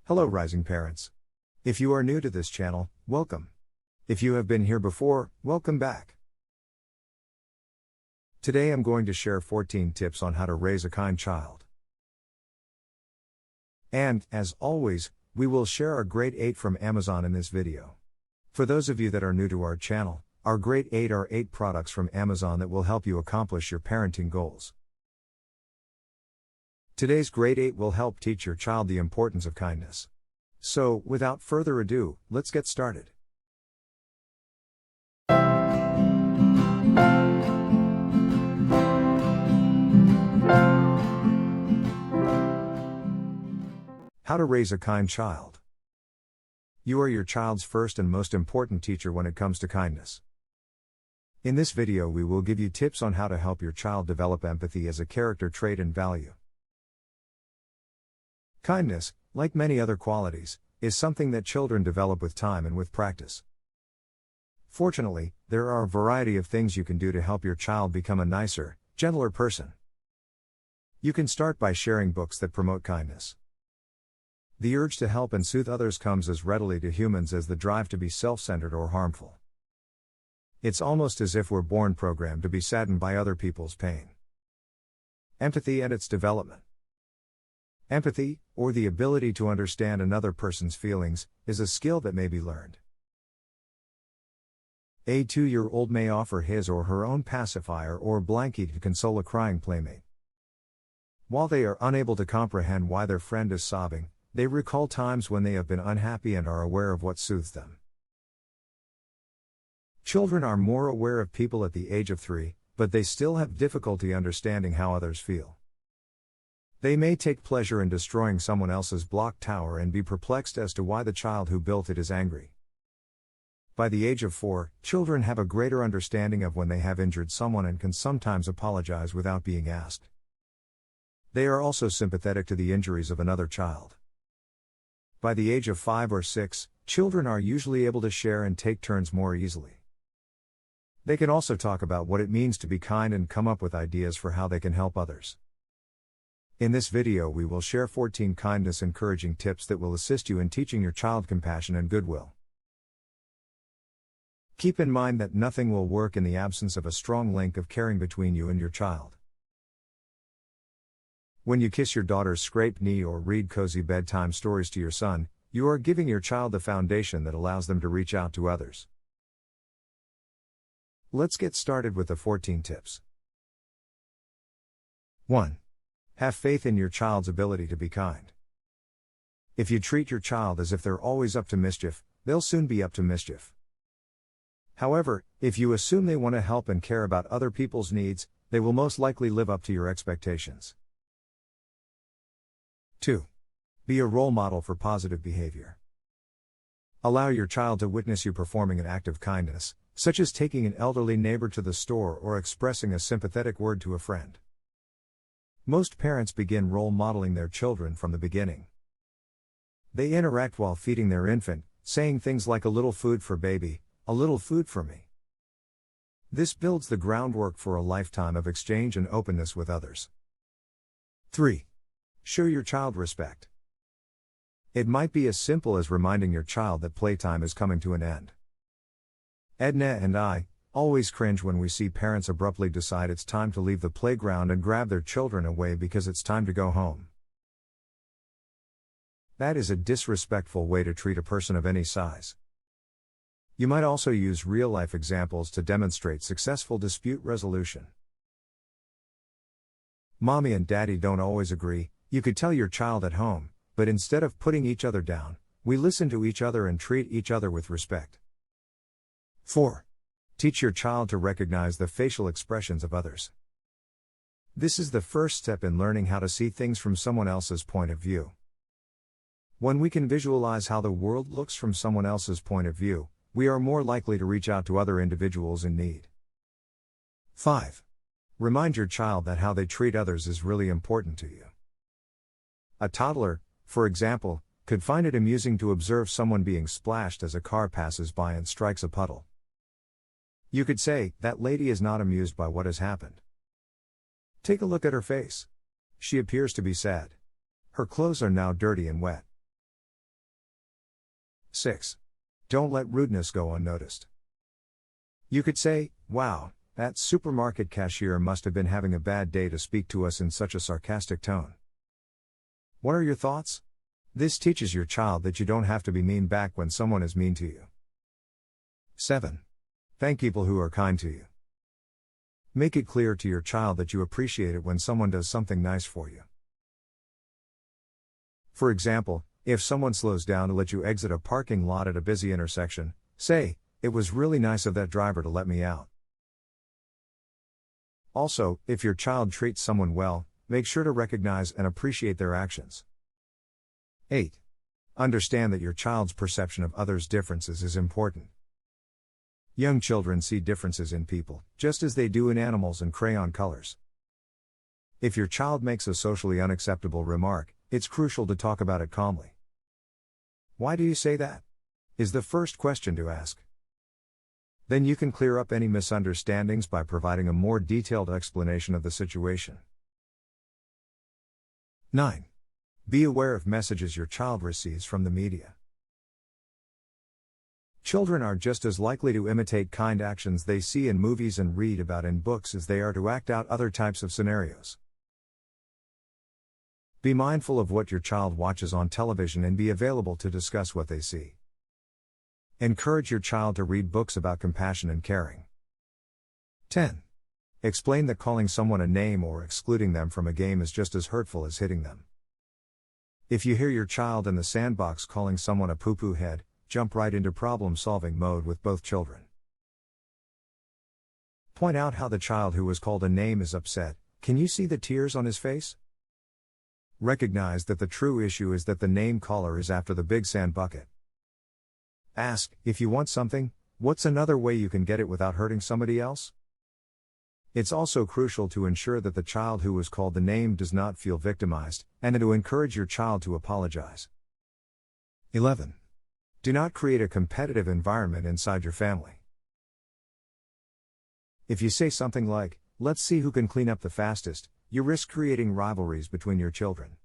Hello rising parents. If you are new to this channel, welcome. If you have been here before, welcome back. Today I'm going to share 14 tips on how to raise a kind child. And, as always, we will share our Great 8 from Amazon in this video. For those of you that are new to our channel, our Great 8 are 8 products from Amazon that will help you accomplish your parenting goals. Today's Great 8 will help teach your child the importance of kindness. So, without further ado, let's get started. How to raise a kind child. You are your child's first and most important teacher when it comes to kindness. In this video we will give you tips on how to help your child develop empathy as a character trait and value. Kindness, like many other qualities, is something that children develop with time and with practice. Fortunately, there are a variety of things you can do to help your child become a nicer, gentler person. You can start by sharing books that promote kindness. The urge to help and soothe others comes as readily to humans as the drive to be self-centered or harmful. It's almost as if we're born programmed to be saddened by other people's pain. Empathy and its development. Empathy, or the ability to understand another person's feelings, is a skill that may be learned. A 2-year-old may offer his or her own pacifier or blankie to console a crying playmate. While they are unable to comprehend why their friend is sobbing, they recall times when they have been unhappy and are aware of what soothes them. Children are more aware of people at the age of 3, but they still have difficulty understanding how others feel. They may take pleasure in destroying someone else's block tower and be perplexed as to why the child who built it is angry. By the age of 4, children have a greater understanding of when they have injured someone and can sometimes apologize without being asked. They are also sympathetic to the injuries of another child. By the age of 5 or 6, children are usually able to share and take turns more easily. They can also talk about what it means to be kind and come up with ideas for how they can help others. In this video we will share 14 kindness-encouraging tips that will assist you in teaching your child compassion and goodwill. Keep in mind that nothing will work in the absence of a strong link of caring between you and your child. When you kiss your daughter's scraped knee or read cozy bedtime stories to your son, you are giving your child the foundation that allows them to reach out to others. Let's get started with the 14 tips. 1. Have faith in your child's ability to be kind. If you treat your child as if they're always up to mischief, they'll soon be up to mischief. However, if you assume they want to help and care about other people's needs, they will most likely live up to your expectations. 2. Be a role model for positive behavior. Allow your child to witness you performing an act of kindness, such as taking an elderly neighbor to the store or expressing a sympathetic word to a friend. Most parents begin role modeling their children from the beginning. They interact while feeding their infant, saying things like "a little food for baby, a little food for me." This builds the groundwork for a lifetime of exchange and openness with others. 3. Show your child respect. It might be as simple as reminding your child that playtime is coming to an end. Edna and I always cringe when we see parents abruptly decide it's time to leave the playground and grab their children away because it's time to go home. That is a disrespectful way to treat a person of any size. You might also use real-life examples to demonstrate successful dispute resolution. Mommy and Daddy don't always agree, you could tell your child at home, but instead of putting each other down, we listen to each other and treat each other with respect. 4. Teach your child to recognize the facial expressions of others. This is the first step in learning how to see things from someone else's point of view. When we can visualize how the world looks from someone else's point of view, we are more likely to reach out to other individuals in need. 5. Remind your child that how they treat others is really important to you. A toddler, for example, could find it amusing to observe someone being splashed as a car passes by and strikes a puddle. You could say, "That lady is not amused by what has happened. Take a look at her face. She appears to be sad. Her clothes are now dirty and wet." 6. Don't let rudeness go unnoticed. You could say, "Wow, that supermarket cashier must have been having a bad day to speak to us in such a sarcastic tone." What are your thoughts? This teaches your child that you don't have to be mean back when someone is mean to you. 7. Thank people who are kind to you. Make it clear to your child that you appreciate it when someone does something nice for you. For example, if someone slows down to let you exit a parking lot at a busy intersection, say, "It was really nice of that driver to let me out." Also, if your child treats someone well, make sure to recognize and appreciate their actions. 8. Understand that your child's perception of others' differences is important. Young children see differences in people, just as they do in animals and crayon colors. If your child makes a socially unacceptable remark, it's crucial to talk about it calmly. "Why do you say that?" is the first question to ask. Then you can clear up any misunderstandings by providing a more detailed explanation of the situation. 9. Be aware of messages your child receives from the media. Children are just as likely to imitate kind actions they see in movies and read about in books as they are to act out other types of scenarios. Be mindful of what your child watches on television and be available to discuss what they see. Encourage your child to read books about compassion and caring. 10. Explain that calling someone a name or excluding them from a game is just as hurtful as hitting them. If you hear your child in the sandbox calling someone a poo-poo head, jump right into problem-solving mode with both children. Point out how the child who was called a name is upset. Can you see the tears on his face? Recognize that the true issue is that the name caller is after the big sand bucket. Ask, if you want something, what's another way you can get it without hurting somebody else? It's also crucial to ensure that the child who was called the name does not feel victimized, and to encourage your child to apologize. 11. Do not create a competitive environment inside your family. If you say something like, "Let's see who can clean up the fastest," you risk creating rivalries between your children.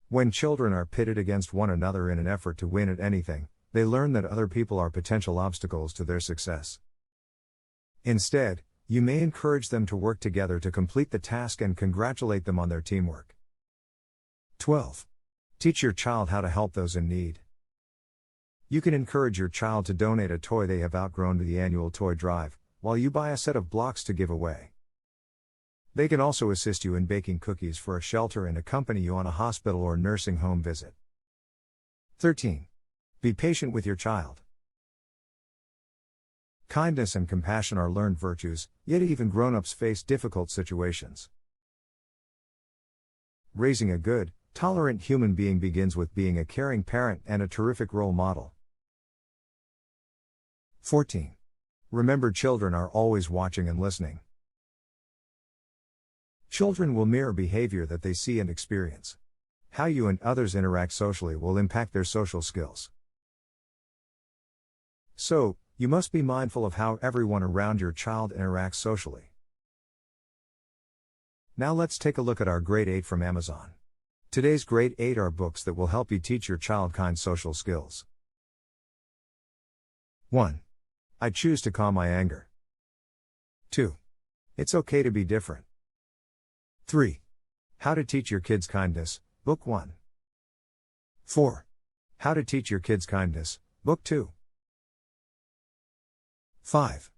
When children are pitted against one another in an effort to win at anything, they learn that other people are potential obstacles to their success. Instead, you may encourage them to work together to complete the task and congratulate them on their teamwork. 12. Teach your child how to help those in need. You can encourage your child to donate a toy they have outgrown to the annual toy drive, while you buy a set of blocks to give away. They can also assist you in baking cookies for a shelter and accompany you on a hospital or nursing home visit. 13. Be patient with your child. Kindness and compassion are learned virtues, yet even grown-ups face difficult situations. Raising a good, tolerant human being begins with being a caring parent and a terrific role model. 14. Remember, children are always watching and listening. Children will mirror behavior that they see and experience. How you and others interact socially will impact their social skills. So, you must be mindful of how everyone around your child interacts socially. Now let's take a look at our Grade 8 from Amazon. Today's Grade 8 are books that will help you teach your child kind social skills. 1. I choose to calm my anger. 2. It's okay to be different. 3. How to teach your kids kindness, Book 1. 4. How to teach your kids kindness, Book 2. 5.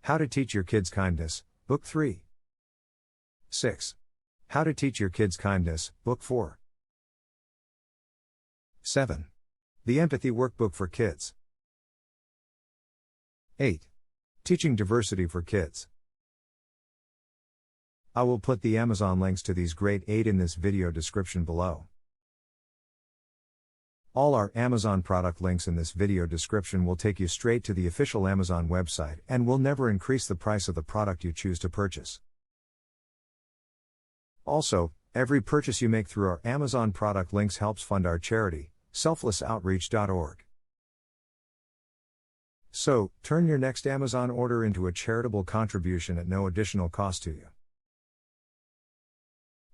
How to teach your kids kindness, Book 3. 6. How to teach your kids kindness, Book 4. 7. The Empathy Workbook for Kids. 8. Teaching Diversity for Kids. I will put the Amazon links to these Grade 8 in this video description below. All our Amazon product links in this video description will take you straight to the official Amazon website and will never increase the price of the product you choose to purchase. Also, every purchase you make through our Amazon product links helps fund our charity, selflessoutreach.org. So, turn your next Amazon order into a charitable contribution at no additional cost to you.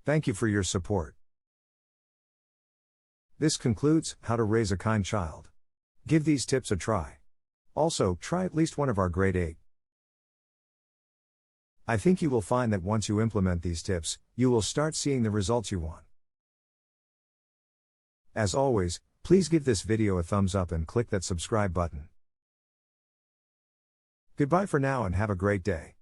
Thank you for your support. This concludes How to Raise a Kind Child. Give these tips a try. Also, try at least one of our grade 8. I think you will find that once you implement these tips, you will start seeing the results you want. As always, please give this video a thumbs up and click that subscribe button. Goodbye for now and have a great day.